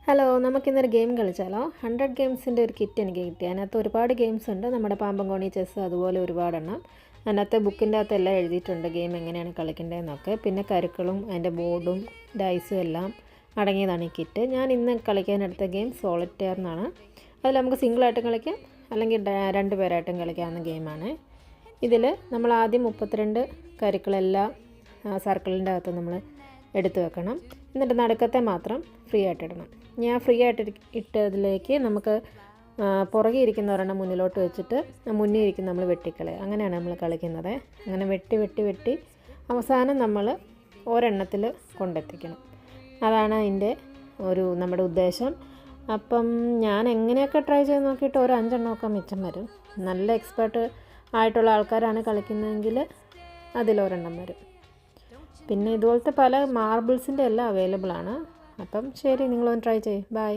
Hello, നമുക്കിന്നൊരു game കളിച്ചാലോ? 100 ഗെയിംസിൻ്റെ ഒരു kit എനിക്ക് കിട്ടി. അതിനകത്ത് ഒരുപാട് ഗെയിംസ് ഉണ്ട്. നമ്മുടെ പാമ്പും കോണി, ചെസ്സ്, അതുപോലെ ഒരുപാടെണ്ണം. അതിനകത്ത് ബുക്കിൻ്റെ അകത്തെല്ലാം എഴുതിയിട്ടുണ്ട് ഗെയിം എങ്ങനെയാണ് കളിക്കേണ്ടതെന്നൊക്കെ. പിന്നെ കരുക്കളും അതിൻ്റെ ബോർഡും ഡൈസും എല്ലാം അടങ്ങിയതാണ് ഈ കിറ്റ്. ഞാൻ ഇന്ന് കളിക്കാനെടുത്ത ഗെയിം സോളിറ്റയർ എന്നാണ്. അതിൽ നമുക്ക് സിംഗിളായിട്ടും കളിക്കാം, അല്ലെങ്കിൽ 2 പേരായിട്ടും കളിക്കാവുന്ന ഗെയിമാണ്. ഇതിൽ നമ്മൾ ആദ്യം 32 കരുക്കളെല്ലാം സർക്കിളിൻ്റെ അകത്ത് നമ്മൾ എടുത്തു വെക്കണം. എന്നിട്ട് നടുക്കത്തെ മാത്രം ഫ്രീ ആയിട്ട് ഇടണം. ഞാൻ ഫ്രീ ആയിട്ട് ഇട്ടതിലേക്ക് നമുക്ക് പുറകെ ഇരിക്കുന്ന ഒരെണ്ണം മുന്നിലോട്ട് വെച്ചിട്ട് മുന്നിൽ ഇരിക്കുന്ന നമ്മൾ വെട്ടിക്കളയുക. അങ്ങനെയാണ് നമ്മൾ കളിക്കുന്നത്. അങ്ങനെ വെട്ടി വെട്ടി വെട്ടി അവസാനം നമ്മൾ ഒരെണ്ണത്തിൽ കൊണ്ടെത്തിക്കണം. അതാണ് അതിൻ്റെ നമ്മുടെ ഉദ്ദേശം. അപ്പം ഞാൻ എങ്ങനെയൊക്കെ ട്രൈ ചെയ്ത് നോക്കിയിട്ട് ഒരു 5 എണ്ണമൊക്കെ മിച്ചം വരും. നല്ല എക്സ്പേർട്ട് ആയിട്ടുള്ള ആൾക്കാരാണ് കളിക്കുന്നതെങ്കിൽ അതിലൊരെണ്ണം വരും. പിന്നെ ഇതുപോലത്തെ പല മാർബിൾസിൻ്റെ എല്ലാം അവൈലബിൾ ആണ്. അപ്പം ശരി, നിങ്ങളൊന്ന് ട്രൈ ചെയ്യ്. ബൈ.